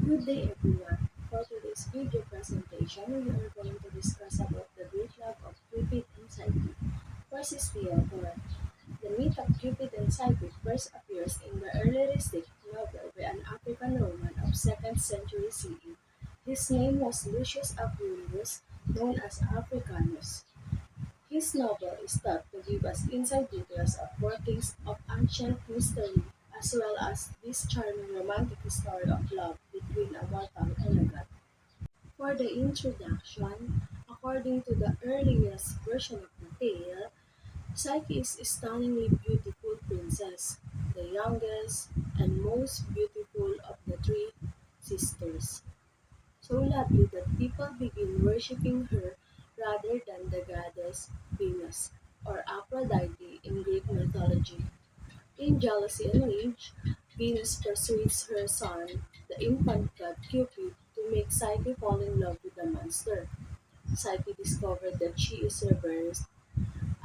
Good day everyone. For today's video presentation, we are going to discuss about the great love of Cupid and Psyche. First is the author. The myth of Cupid and Psyche first appears in the earliest novel by an African Roman of 2nd century CE. His name was Lucius Apuleius, known as Africanus. His novel is thought to give us inside details of workings of ancient mystery, as well as this charming romantic story of love between a mortal and a god. For the introduction, according to the earliest version of the tale, Psyche is a stunningly beautiful princess, the youngest and most beautiful of the three sisters. So lovely that people begin worshipping her rather than the goddess Venus or Aphrodite in Greek mythology. In jealousy and rage, Venus persuades her son, the infant god Cupid, to make Psyche fall in love with the monster. Psyche discovered that she is reverenced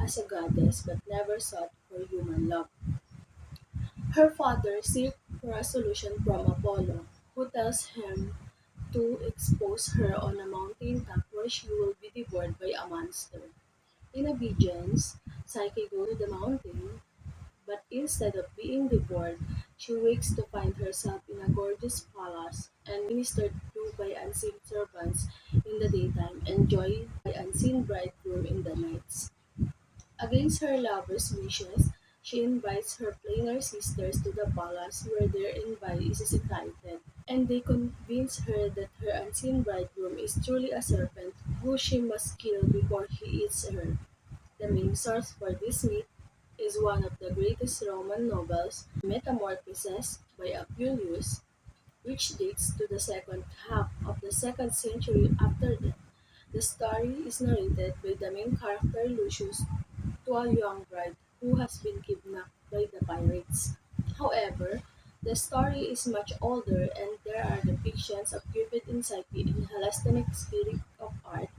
as a goddess but never sought for human love. Her father seeks for a solution from Apollo, who tells him to expose her on a mountain top where she will be devoured by a monster. In obedience, Psyche goes to the mountain, but instead of being devoured, she wakes to find herself in a gorgeous palace and ministered to by unseen servants in the daytime and joined by unseen bridegroom in the nights. Against her lover's wishes, she invites her plainer sisters to the palace where their invite is excited, and they convince her that her unseen bridegroom is truly a serpent who she must kill before he eats her. The main source for this myth is one of the greatest Roman novels, Metamorphoses by Apuleius, which dates to the second half of the 2nd century after death. The story is narrated by the main character Lucius to a young bride who has been kidnapped by the pirates. However, the story is much older and there are depictions of Cupid and Psyche in Hellenistic spirit of art.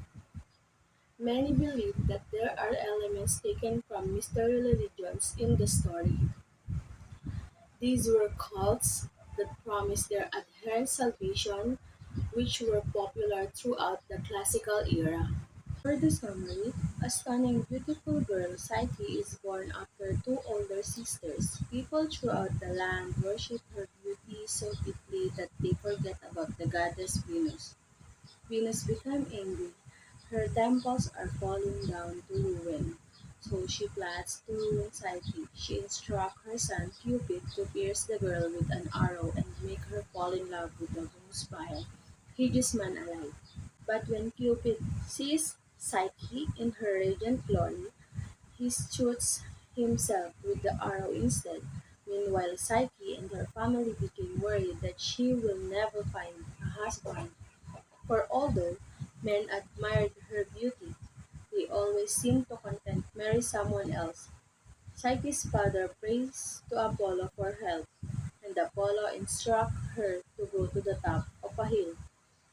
Many believe that there are elements taken from mystery religions in the story. These were cults that promised their adherents salvation, which were popular throughout the classical era. For the summary, a stunning, beautiful girl, Psyche, is born after two older sisters. People throughout the land worship her beauty so deeply that they forget about the goddess Venus. Venus became angry. Her temples are falling down to ruin. So she plans to ruin Psyche. She instructs her son Cupid to pierce the girl with an arrow and make her fall in love with the most vile, hideous man alive. But when Cupid sees Psyche in her radiant glory, he shoots himself with the arrow instead. Meanwhile, Psyche and her family became worried that she will never find a husband. For although men admired her beauty, they always seemed to content marry someone else. Psyche's father prays to Apollo for help, and Apollo instructs her to go to the top of a hill,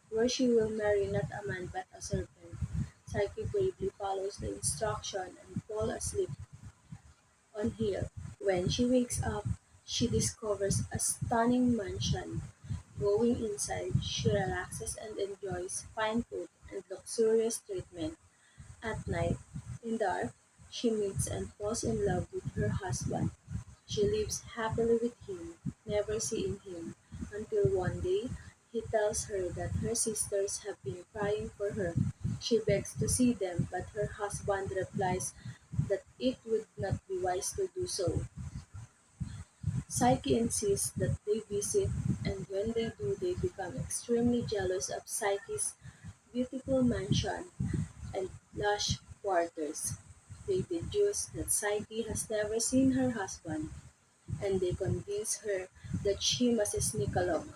where she will marry not a man but a serpent. Psyche bravely follows the instruction and falls asleep on hill. When she wakes up, she discovers a stunning mansion. Going inside, she relaxes and enjoys fine food and luxurious treatment. At night, in dark, she meets and falls in love with her husband. She lives happily with him, never seeing him, until one day he tells her that her sisters have been crying for her. She begs to see them, but her husband replies that it would not be wise to do so. Psyche insists that they visit, and when they do, they become extremely jealous of Psyche's beautiful mansion and lush quarters. They deduce that Psyche has never seen her husband, and they convince her that she must sneak along.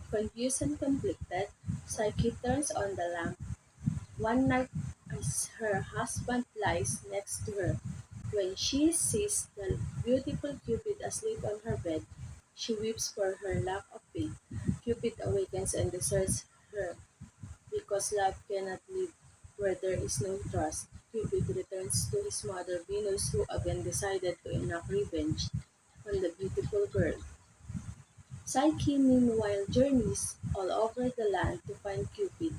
Confused and conflicted, Psyche turns on the lamp one night as her husband lies next to her. When she sees the beautiful Cupid asleep on her bed, she weeps for her lack of faith. Cupid awakens and deserts her because love cannot live where there is no trust. Cupid returns to his mother Venus, who again decided to enact revenge on the beautiful girl. Psyche meanwhile journeys all over the land to find Cupid.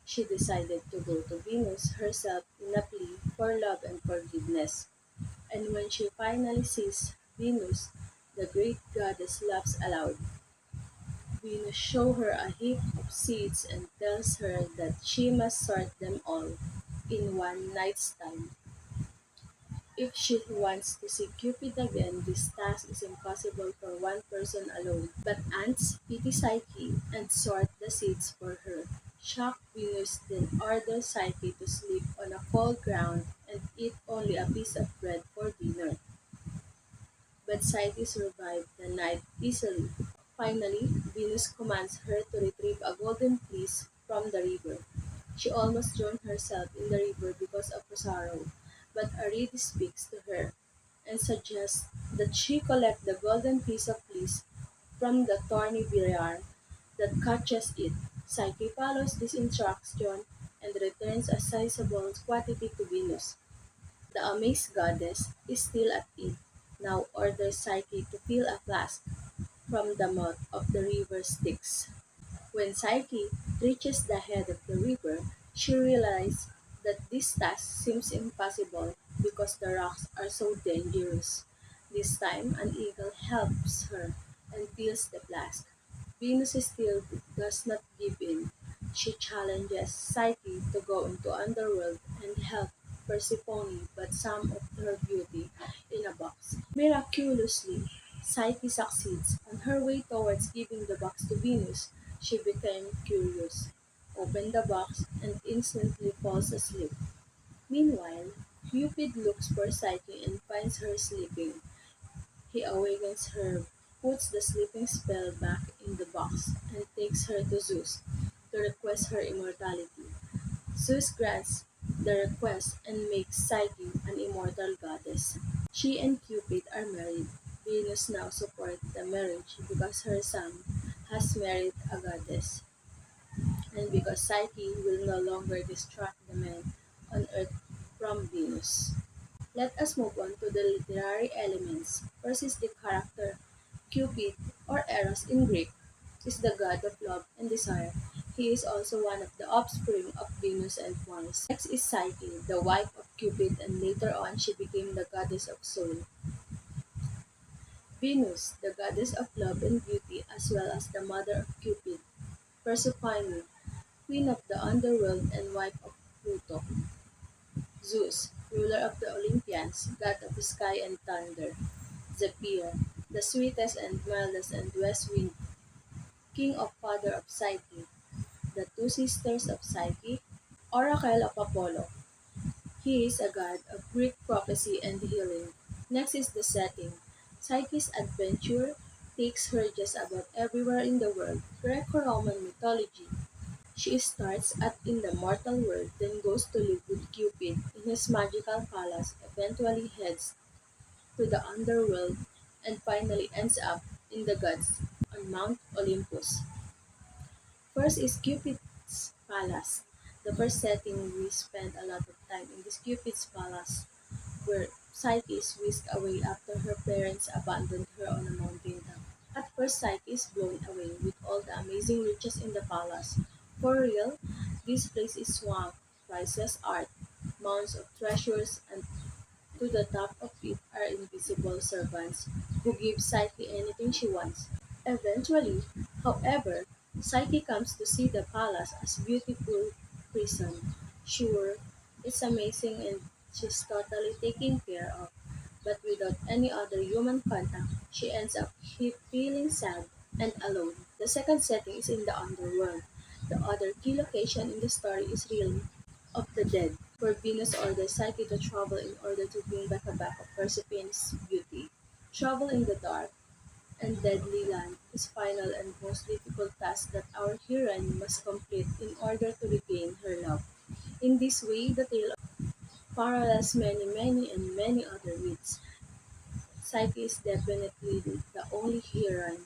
She decided to go to Venus herself in a plea for love and forgiveness. And when she finally sees Venus, the great goddess laughs aloud. Venus shows her a heap of seeds and tells her that she must sort them all in one night's time. If she wants to see Cupid again, this task is impossible for one person alone. But ants pity Psyche and sort the seeds for her. Shocked, Venus then orders Psyche to sleep on a cold ground and eat only a piece of bread for dinner. But Psyche survived the night easily. Finally, Venus commands her to retrieve a golden fleece from the river. She almost drowned herself in the river because of her sorrow, but Arete speaks to her and suggests that she collect the golden piece of fleece from the thorny briar that catches it. Psyche follows this instruction and returns a sizable quantity to Venus. The amazed goddess is still at it, now orders Psyche to fill a flask from the mouth of the river Styx. When Psyche reaches the head of the river, she realizes that this task seems impossible because the rocks are so dangerous. This time, an eagle helps her and fills the flask. Venus still does not give in. She challenges Psyche to go into underworld and help Persephone but sum up her beauty in a box. Miraculously, Psyche succeeds. On her way towards giving the box to Venus, she became curious, opened the box, and instantly falls asleep. Meanwhile, Cupid looks for Psyche and finds her sleeping. He awakens her, puts the sleeping spell back in the box, and takes her to Zeus to request her immortality. Zeus grants the request and makes Psyche an immortal goddess. She and Cupid are married. Venus now supports the marriage because her son has married a goddess, and because Psyche will no longer distract the men on Earth from Venus. Let us move on to the literary elements. First is the character. Cupid, or Eros in Greek, is the god of love and desire. He is also one of the offspring of Venus and Mars. Next is Psyche, the wife of Cupid, and later on she became the goddess of soul. Venus, the goddess of love and beauty, as well as the mother of Cupid. Persephone, queen of the underworld and wife of Pluto. Zeus, ruler of the Olympians, god of the sky and thunder. Zephyr, the sweetest and mildest and west wind, king of father of Psyche. The two sisters of Psyche. Oracle of Apollo. He is a god of Greek prophecy and healing. Next is the setting. Psyche's adventure takes her just about everywhere in the world. Greco-Roman mythology. She starts at in the mortal world, then goes to live with Cupid in his magical palace, eventually heads to the underworld, and finally ends up in the gods on Mount Olympus. First is Cupid's palace. The first setting we spend a lot of time in this Cupid's palace where Psyche is whisked away after her parents abandoned her on a mountain top. At first, Psyche is blown away with all the amazing riches in the palace. For real, this place is swamp, priceless art, mounds of treasures, and to the top of it are invisible servants who give Psyche anything she wants. Eventually, however, Psyche comes to see the palace as beautiful prison. Sure, it's amazing and she's totally taken care of, but without any other human contact, she ends up feeling sad and alone. The second setting is in the underworld. The other key location in the story is Realm of the Dead, where Venus orders Psyche to travel in order to bring back a back of Persephone's beauty. Travel in the dark and deadly land is final and most difficult task that our heroine must complete in order to regain her love. In this way, the tale parallels many other myths. Psyche is definitely the only heroine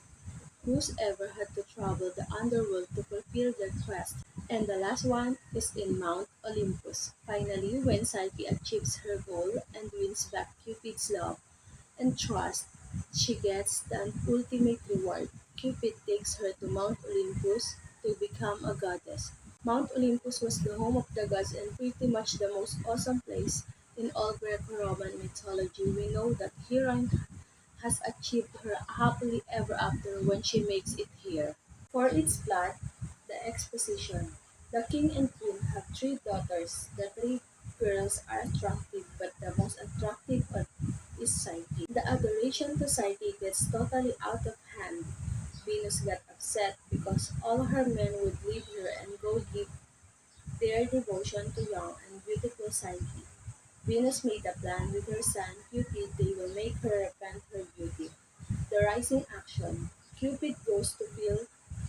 who's ever had to travel the underworld to fulfill their quest. And the last one is in Mount Olympus. Finally, when Psyche achieves her goal and wins back Cupid's love and trust, she gets the ultimate reward. Cupid takes her to Mount Olympus to become a goddess. Mount Olympus was the home of the gods and pretty much the most awesome place in all Greco-Roman mythology. We know that heroine has achieved her happily ever after when she makes it here. For its plot, the exposition. The king and queen have three daughters. The three girls are attractive, but the most attractive is Psyche. The adoration to Psyche gets totally out of hand. Venus got upset because all her men would leave her and go give their devotion to young and beautiful Psyche. Venus made a plan with her son Cupid they will make her repent her beauty. The rising action. Cupid goes to fill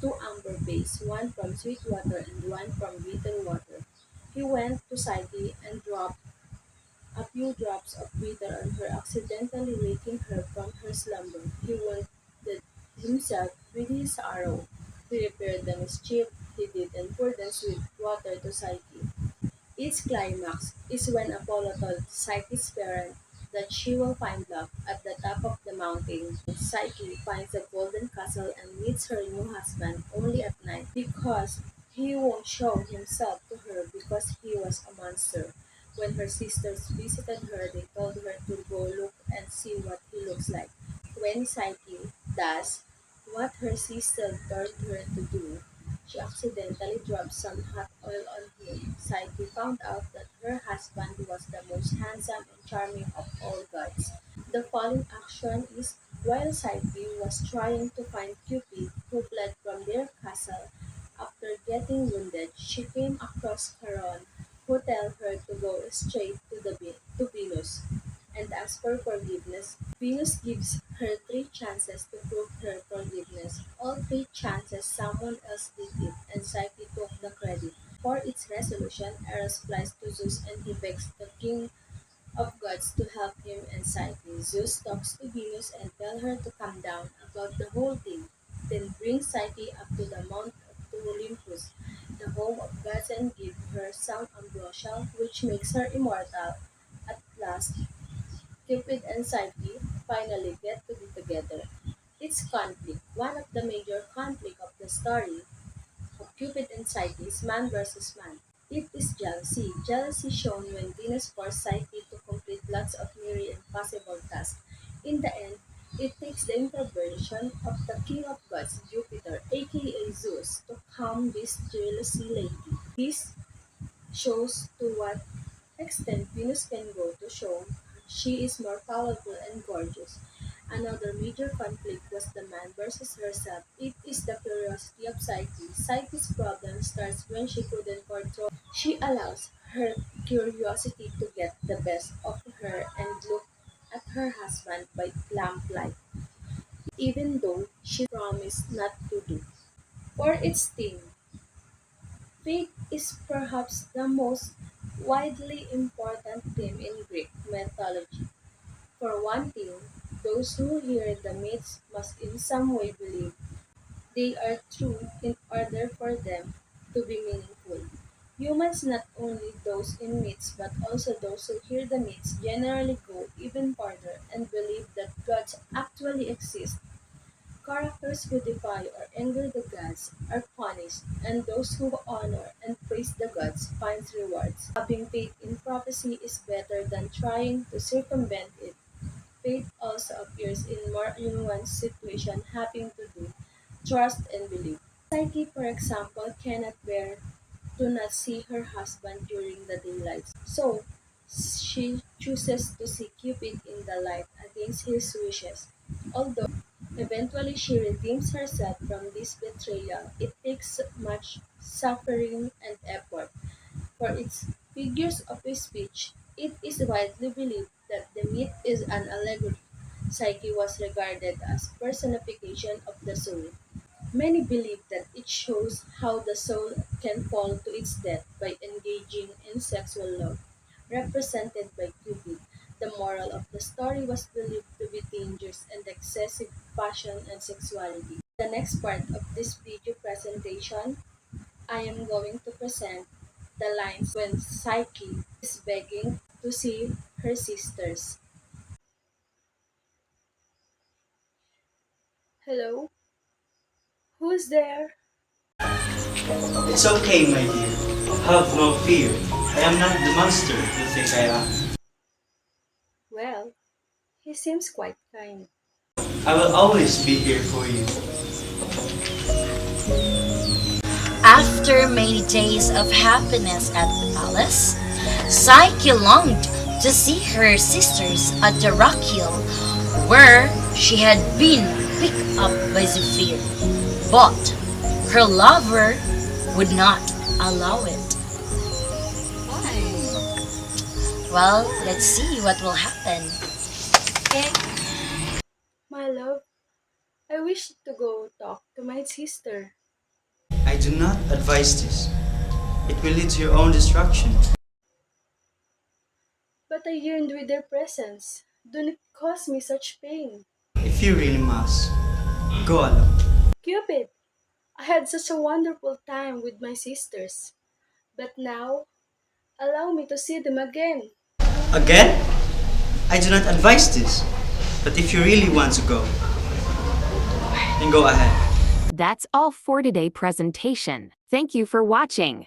two amber bays, one from sweet water and one from bitter water. He went to Psyche and dropped a few drops of bitter on her, accidentally waking her from her slumber. He wounded himself with his arrow. He repaired the mischief he did and poured the sweet water to Psyche. Its climax is when Apollo told Psyche's parents that she will find love at the top of the mountain. Psyche finds a golden castle and meets her new husband only at night because he won't show himself to her because he was a monster. When her sisters visited her, they told her to go look and see what he looks like. When Psyche does what her sister told her to do, she accidentally dropped some hot oil on him. Psyche found out that her husband was the most handsome and charming of all gods. The following action is while Psyche was trying to find Cupid, who fled from their castle after getting wounded, she came across Charon, who tell her to go straight to Venus and ask for forgiveness. Venus gives her three chances to prove her forgiveness. All three chances someone else did it, and Psyche took the credit. For its resolution, Eros flies to Zeus and he begs the king of gods to help him and Psyche. Zeus talks to Venus and tells her to calm down about the whole thing, then brings Psyche up to the Mount of Olympus, the home of gods, and give her some ambrosia, which makes her immortal. At last, Cupid and Psyche finally get to be together. It's conflict. One of the major conflict of the story of Cupid and Psyche is man versus man. It is jealousy. Jealousy shown when Venus forced Psyche to complete lots of nearly impossible tasks. In the end, it takes the intervention of the King of Gods, Jupiter, aka Zeus, to calm this jealousy lady. This shows to what extent Venus can go to show she is more powerful and gorgeous. Another major conflict was the man versus herself. It is the curiosity of Psyche. Psyche's problem starts when she couldn't control. She allows her curiosity to get the best of her and look at her husband by lamplight, even though she promised not to do. For its theme, fate is perhaps the most widely important theme in Greek mythology. For one thing, those who hear the myths must in some way believe they are true in order for them to be meaningful. Humans, not only those in myths but also those who hear the myths, generally go even further and believe that gods actually exist. Characters who defy or anger the gods are punished, and those who honor and praise the gods find rewards. Having faith in prophecy is better than trying to circumvent it. Faith also appears in more nuanced situations having to do trust and belief. Psyche, for example, cannot bear to not see her husband during the daylight, so she chooses to see Cupid in the light against his wishes. Although eventually she redeems herself from this betrayal, it takes much suffering and effort. For its figures of speech, it is widely believed that the myth is an allegory. Psyche was regarded as personification of the soul. Many believe that it shows how the soul can fall to its death by engaging in sexual love, represented by Cupid. The moral of the story was believed to be dangerous and excessive passion and sexuality. The next part of this video presentation, I am going to present the lines when Psyche is begging to see her sisters. Hello? Who's there? It's okay, my dear. Have no fear. I am not the monster you think I am. Well, he seems quite kind. I will always be here for you. After many days of happiness at the palace, Psyche longed to see her sisters at the rock hill where she had been picked up by Zephyr. But her lover would not allow it. Well, let's see what will happen. Okay? My love, I wish to go talk to my sister. I do not advise this. It will lead to your own destruction. But I yearned with their presence. Do not cause me such pain. If you really must, go alone. Cupid, I had such a wonderful time with my sisters. But now, allow me to see them again. Again? I do not advise this. But if you really want to go, then go ahead. That's all for today presentation. Thank you for watching.